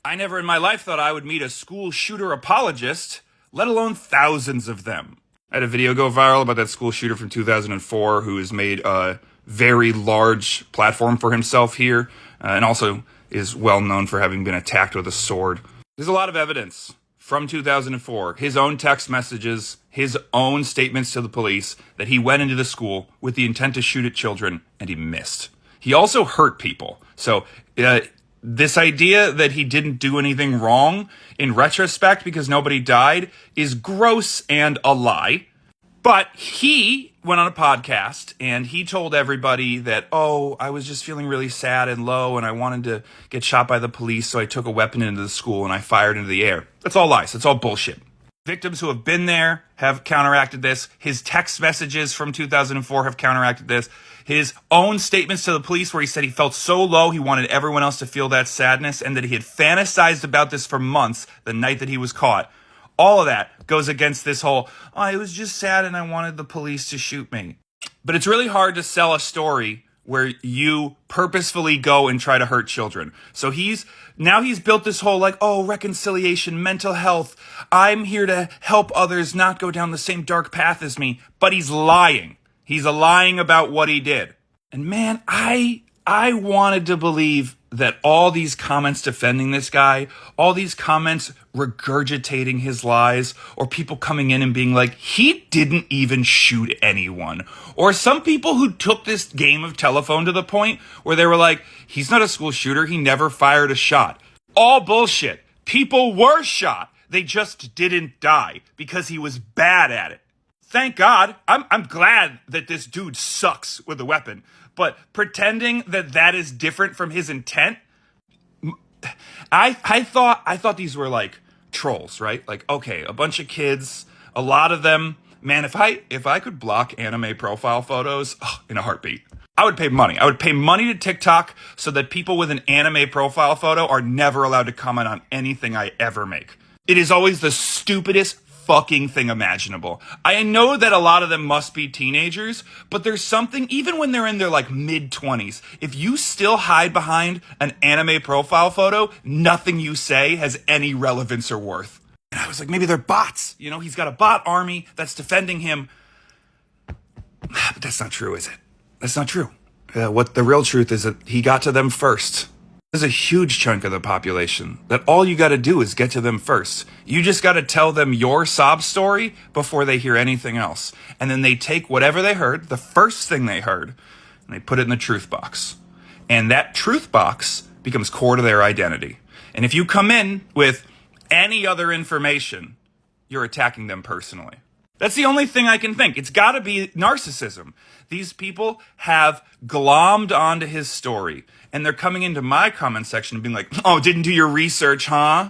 I never in my life thought I would meet a school shooter apologist, let alone thousands of them. I had a video go viral about that school shooter from 2004 who has made a very large platform for himself here, and also is well known for having been attacked with a sword. There's a lot of evidence from 2004, his own text messages, his own statements to the police, that he went into the school with the intent to shoot at children, and he missed. He also hurt people. So this idea that he didn't do anything wrong in retrospect because nobody died is gross and a lie. But he went on a podcast and he told everybody that, oh, I was just feeling really sad and low and I wanted to get shot by the police, so I took a weapon into the school and I fired into the air. That's all lies. That's all bullshit. Victims who have been there have counteracted this. His text messages from 2004 have counteracted this. His own statements to the police where he said he felt so low he wanted everyone else to feel that sadness and that he had fantasized about this for months the night that he was caught. All of that goes against this whole, oh, I was just sad and I wanted the police to shoot me. But it's really hard to sell a story where you purposefully go and try to hurt children. So he's built this whole reconciliation, mental health. I'm here to help others not go down the same dark path as me. But he's lying. He's lying about what he did. And man, I wanted to believe that all these comments defending this guy, all these comments regurgitating his lies, or people coming in and being like, he didn't even shoot anyone. Or some people who took this game of telephone to the point where they were like, he's not a school shooter, he never fired a shot. All bullshit. People were shot. They just didn't die because he was bad at it. Thank God. I'm glad that this dude sucks with a weapon. But pretending that is different from his intent, I thought these were like trolls, right? Like, okay, a bunch of kids, a lot of them. Man, if I could block anime profile photos in a heartbeat, I would pay money. I would pay money to TikTok so that people with an anime profile photo are never allowed to comment on anything I ever make. It is always the stupidest fucking thing imaginable. I know that a lot of them must be teenagers, but there's something, even when they're in their mid-20s, if you still hide behind an anime profile photo, nothing you say has any relevance or worth. And I was like, maybe they're bots. He's got a bot army that's defending him. But that's not true, is it? That's not true. What the real truth is that he got to them first. There's a huge chunk of the population that all you got to do is get to them first. You just got to tell them your sob story before they hear anything else. And then they take whatever they heard, the first thing they heard, and they put it in the truth box. And that truth box becomes core to their identity. And if you come in with any other information, you're attacking them personally. That's the only thing I can think. It's got to be narcissism. These people have glommed onto his story, and they're coming into my comment section and being like, oh, didn't do your research, huh?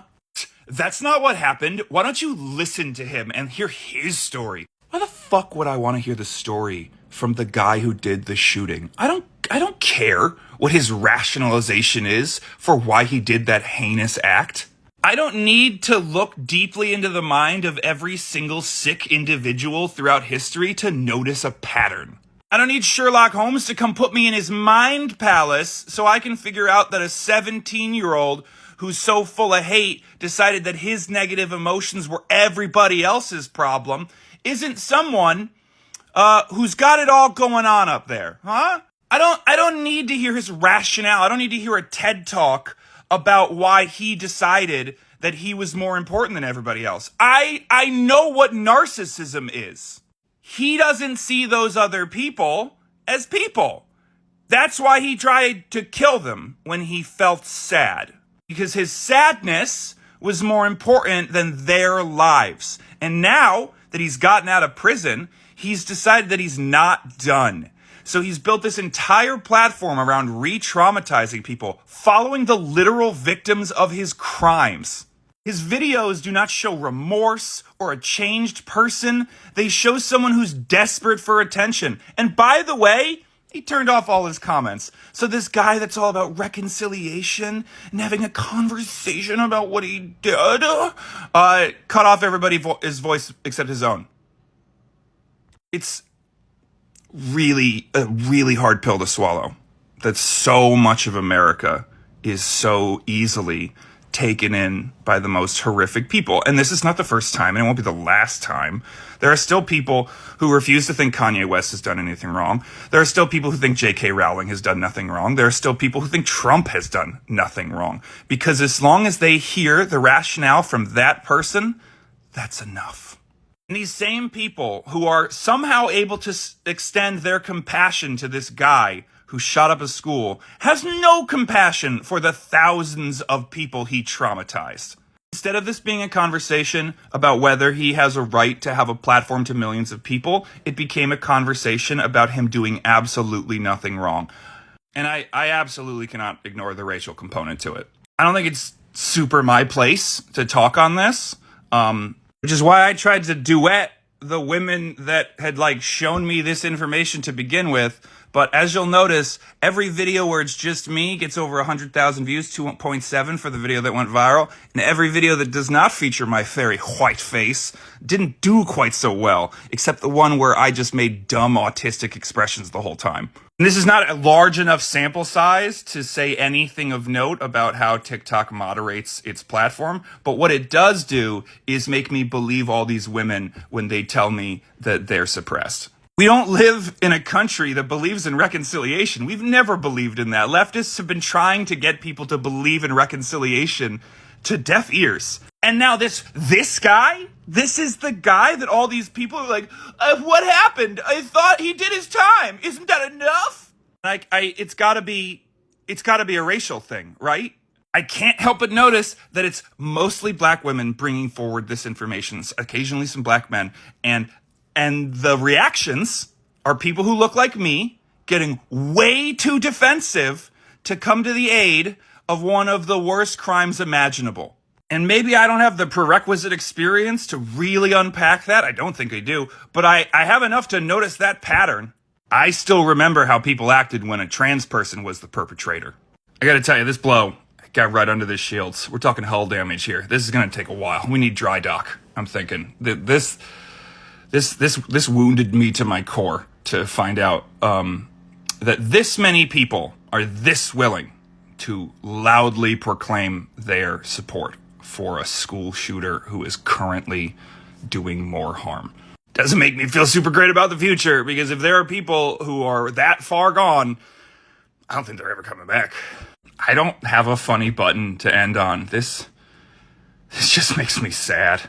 That's not what happened. Why don't you listen to him and hear his story? Why the fuck would I want to hear the story from the guy who did the shooting? I don't care what his rationalization is for why he did that heinous act. I don't need to look deeply into the mind of every single sick individual throughout history to notice a pattern. I don't need Sherlock Holmes to come put me in his mind palace so I can figure out that a 17-year-old who's so full of hate decided that his negative emotions were everybody else's problem isn't someone who's got it all going on up there, huh? I don't need to hear his rationale. I don't need to hear a TED Talk about why he decided that he was more important than everybody else. I know what narcissism is. He doesn't see those other people as people. That's why he tried to kill them when he felt sad. Because his sadness was more important than their lives. And now that he's gotten out of prison, he's decided that he's not done. So he's built this entire platform around re-traumatizing people, following the literal victims of his crimes. His videos do not show remorse or a changed person. They show someone who's desperate for attention. And by the way, he turned off all his comments. So this guy that's all about reconciliation and having a conversation about what he did, cut off everybody's voice except his own. It's really a really hard pill to swallow that so much of America is so easily taken in by the most horrific people. And this is not the first time, and it won't be the last time. There are still people who refuse to think Kanye West has done anything wrong. There are still people who think J.K. Rowling has done nothing wrong. There are still people who think Trump has done nothing wrong. Because as long as they hear the rationale from that person, that's enough. And these same people who are somehow able to extend their compassion to this guy who shot up a school has no compassion for the thousands of people he traumatized. Instead of this being a conversation about whether he has a right to have a platform to millions of people, it became a conversation about him doing absolutely nothing wrong. And I absolutely cannot ignore the racial component to it. I don't think it's super my place to talk on this, which is why I tried to duet the women that had shown me this information to begin with. But as you'll notice, every video where it's just me gets over 100,000 views, 2.7 for the video that went viral. And every video that does not feature my very white face didn't do quite so well, except the one where I just made dumb autistic expressions the whole time. And this is not a large enough sample size to say anything of note about how TikTok moderates its platform. But what it does do is make me believe all these women when they tell me that they're suppressed. We don't live in a country that believes in reconciliation. We've never believed in that. Leftists have been trying to get people to believe in reconciliation to deaf ears. And now this guy, this is the guy that all these people are like, what happened? I thought he did his time. Isn't that enough? It's gotta be a racial thing, right? I can't help but notice that it's mostly black women bringing forward this information, occasionally some black men, and the reactions are people who look like me getting way too defensive to come to the aid of one of the worst crimes imaginable. And maybe I don't have the prerequisite experience to really unpack that. I don't think I do. But I have enough to notice that pattern. I still remember how people acted when a trans person was the perpetrator. I gotta tell you, this blow got right under the shields. We're talking hull damage here. This is gonna take a while. We need dry dock, I'm thinking. This wounded me to my core to find out that this many people are this willing to loudly proclaim their support for a school shooter who is currently doing more harm. Doesn't make me feel super great about the future, because if there are people who are that far gone, I don't think they're ever coming back. I don't have a funny button to end on. This just makes me sad.